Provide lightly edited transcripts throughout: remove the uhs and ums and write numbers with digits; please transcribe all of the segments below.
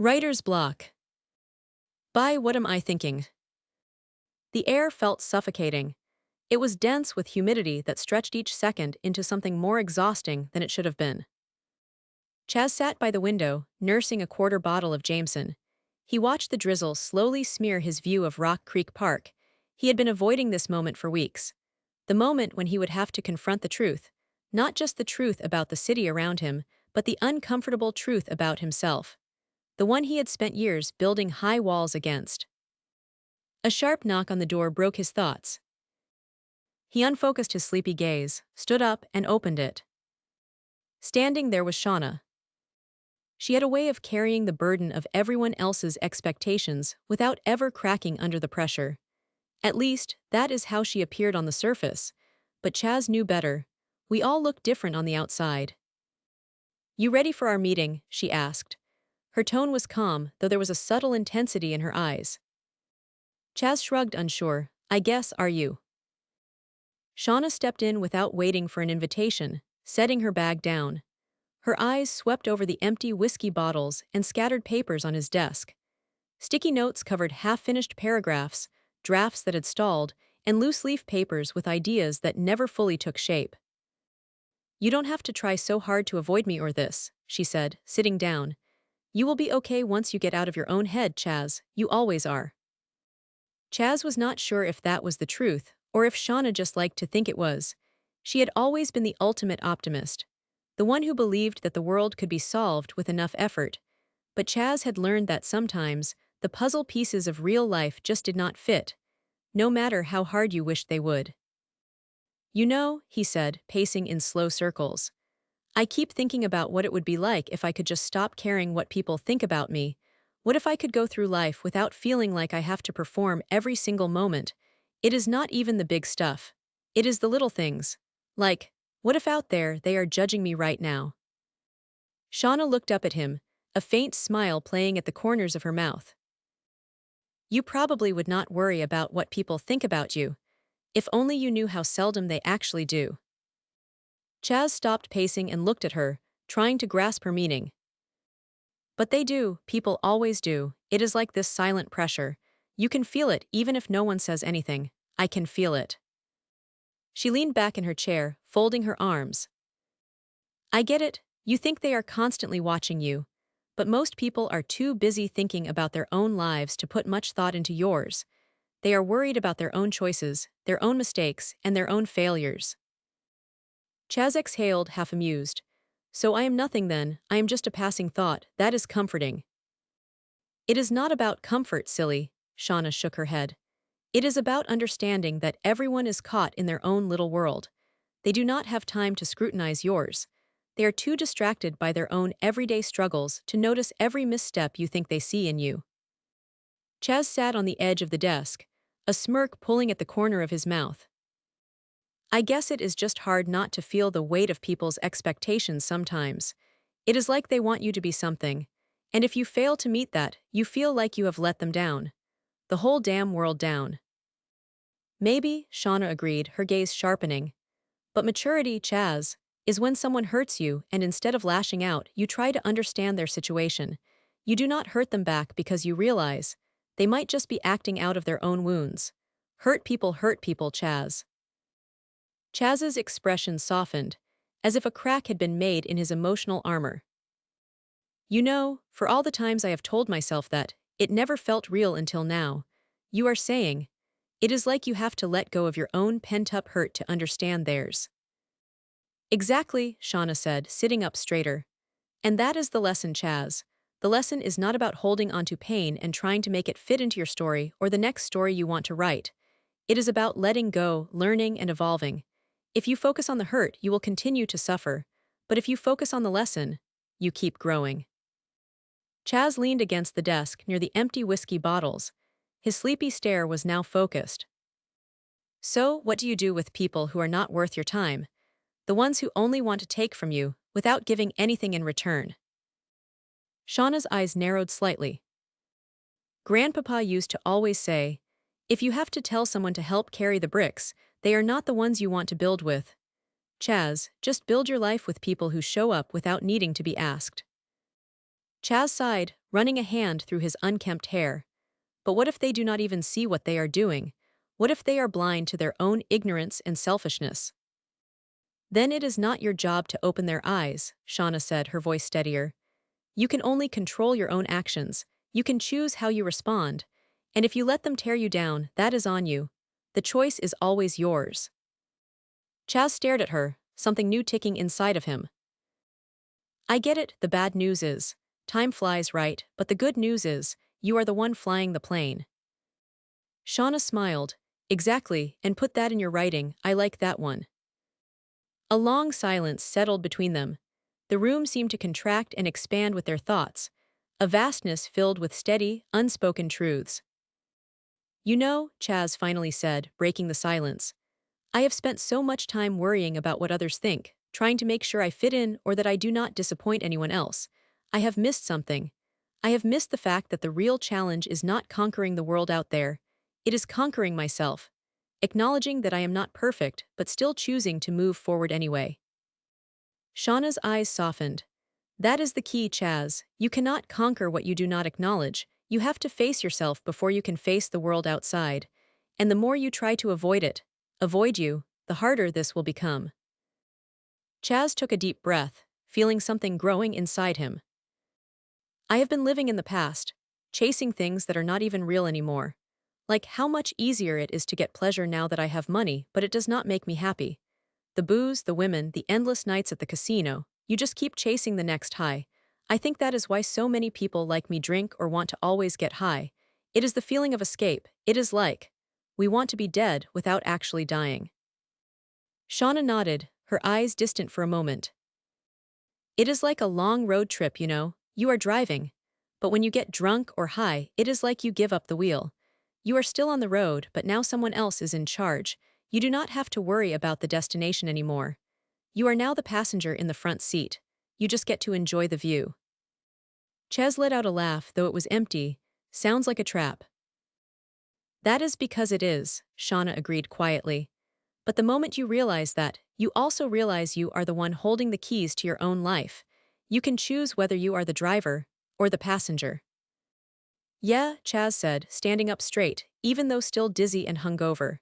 Writer's block. By What Am I Thinking? The air felt suffocating. It was dense with humidity that stretched each second into something more exhausting than it should have been. Chaz sat by the window, nursing a quarter bottle of Jameson. He watched the drizzle slowly smear his view of Rock Creek Park. He had been avoiding this moment for weeks. The moment when he would have to confront the truth. Not just the truth about the city around him, but the uncomfortable truth about himself. The one he had spent years building high walls against. A sharp knock on the door broke his thoughts. He unfocused his sleepy gaze, stood up, and opened it. Standing there was Shauna. She had a way of carrying the burden of everyone else's expectations without ever cracking under the pressure. At least, that is how she appeared on the surface. But Chaz knew better. We all look different on the outside. "You ready for our meeting?" she asked. Her tone was calm, though there was a subtle intensity in her eyes. Chaz shrugged, unsure. "I guess, are you?" Shauna stepped in without waiting for an invitation, setting her bag down. Her eyes swept over the empty whiskey bottles and scattered papers on his desk. Sticky notes covered half-finished paragraphs, drafts that had stalled, and loose-leaf papers with ideas that never fully took shape. "You don't have to try so hard to avoid me or this," she said, sitting down. "You will be okay once you get out of your own head, Chaz. You always are." Chaz was not sure if that was the truth, or if Shauna just liked to think it was. She had always been the ultimate optimist, the one who believed that the world could be solved with enough effort. But Chaz had learned that sometimes, the puzzle pieces of real life just did not fit, no matter how hard you wished they would. "You know," he said, pacing in slow circles, "I keep thinking about what it would be like if I could just stop caring what people think about me. What if I could go through life without feeling like I have to perform every single moment? It is not even the big stuff. It is the little things. Like, what if out there they are judging me right now?" Shauna looked up at him, a faint smile playing at the corners of her mouth. "You probably would not worry about what people think about you. If only you knew how seldom they actually do." Chaz stopped pacing and looked at her, trying to grasp her meaning. "But they do, people always do. It is like this silent pressure. You can feel it even if no one says anything. I can feel it." She leaned back in her chair, folding her arms. "I get it, you think they are constantly watching you. But most people are too busy thinking about their own lives to put much thought into yours. They are worried about their own choices, their own mistakes, and their own failures." Chaz exhaled, half amused. "So I am nothing then, I am just a passing thought. That is comforting." "It is not about comfort, silly," Shauna shook her head. "It is about understanding that everyone is caught in their own little world. They do not have time to scrutinize yours. They are too distracted by their own everyday struggles to notice every misstep you think they see in you." Chaz sat on the edge of the desk, a smirk pulling at the corner of his mouth. "I guess it is just hard not to feel the weight of people's expectations sometimes. It is like they want you to be something, and if you fail to meet that, you feel like you have let them down. The whole damn world down." "Maybe," Shauna agreed, her gaze sharpening. "But maturity, Chaz, is when someone hurts you and instead of lashing out, you try to understand their situation. You do not hurt them back because you realize they might just be acting out of their own wounds. Hurt people, Chaz." Chaz's expression softened, as if a crack had been made in his emotional armor. "You know, for all the times I have told myself that, it never felt real until now. You are saying, it is like you have to let go of your own pent-up hurt to understand theirs." "Exactly," Shauna said, sitting up straighter. "And that is the lesson, Chaz. The lesson is not about holding onto pain and trying to make it fit into your story or the next story you want to write. It is about letting go, learning, and evolving. If you focus on the hurt, you will continue to suffer. But if you focus on the lesson, you keep growing." Chaz leaned against the desk near the empty whiskey bottles. His sleepy stare was now focused. "So, what do you do with people who are not worth your time? The ones who only want to take from you, without giving anything in return?" Shauna's eyes narrowed slightly. "Grandpapa used to always say, if you have to tell someone to help carry the bricks, they are not the ones you want to build with. Chaz, just build your life with people who show up without needing to be asked." Chaz sighed, running a hand through his unkempt hair. But what if they do not even see what they are doing? What if they are blind to their own ignorance and selfishness? Then it is not your job to open their eyes, Shauna said, her voice steadier. You can only control your own actions. You can choose how you respond. And if you let them tear you down, that is on you. The choice is always yours. Chaz stared at her, something new ticking inside of him. I get it, the bad news is. Time flies, right, but the good news is, you are the one flying the plane. Shauna smiled. Exactly, and put that in your writing, I like that one. A long silence settled between them. The room seemed to contract and expand with their thoughts, a vastness filled with steady, unspoken truths. You know, Chaz finally said, breaking the silence, I have spent so much time worrying about what others think, trying to make sure I fit in or that I do not disappoint anyone else. I have missed something. I have missed the fact that the real challenge is not conquering the world out there. It is conquering myself, acknowledging that I am not perfect but still choosing to move forward anyway. Shauna's eyes softened. That is the key, Chaz. You cannot conquer what you do not acknowledge. You have to face yourself before you can face the world outside. And the more you try to avoid you, the harder this will become. Chaz took a deep breath, feeling something growing inside him. I have been living in the past, chasing things that are not even real anymore. Like how much easier it is to get pleasure now that I have money, but it does not make me happy. The booze, the women, the endless nights at the casino, you just keep chasing the next high. I think that is why so many people like me drink or want to always get high. It is the feeling of escape. It is like we want to be dead without actually dying. Shauna nodded, her eyes distant for a moment. It is like a long road trip, you know. You are driving. But when you get drunk or high, it is like you give up the wheel. You are still on the road, but now someone else is in charge. You do not have to worry about the destination anymore. You are now the passenger in the front seat. You just get to enjoy the view. Ches let out a laugh, though it was empty. Sounds like a trap. That is because it is, Shauna agreed quietly. But the moment you realize that, you also realize you are the one holding the keys to your own life. You can choose whether you are the driver or the passenger. Yeah, Chaz said, standing up straight, even though still dizzy and hungover.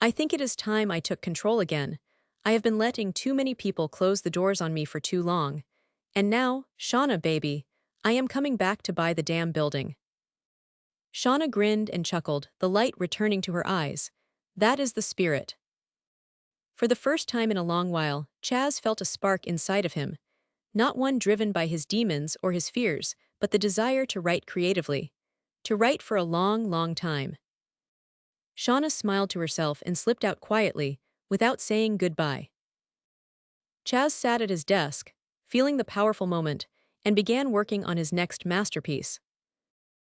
I think it is time I took control again. I have been letting too many people close the doors on me for too long. And now, Shauna, baby, I am coming back to buy the damn building. Shauna grinned and chuckled, the light returning to her eyes. That is the spirit. For the first time in a long while, Chaz felt a spark inside of him. Not one driven by his demons or his fears, but the desire to write creatively. To write for a long, long time. Shauna smiled to herself and slipped out quietly, without saying goodbye. Chaz sat at his desk, feeling the powerful moment, and began working on his next masterpiece.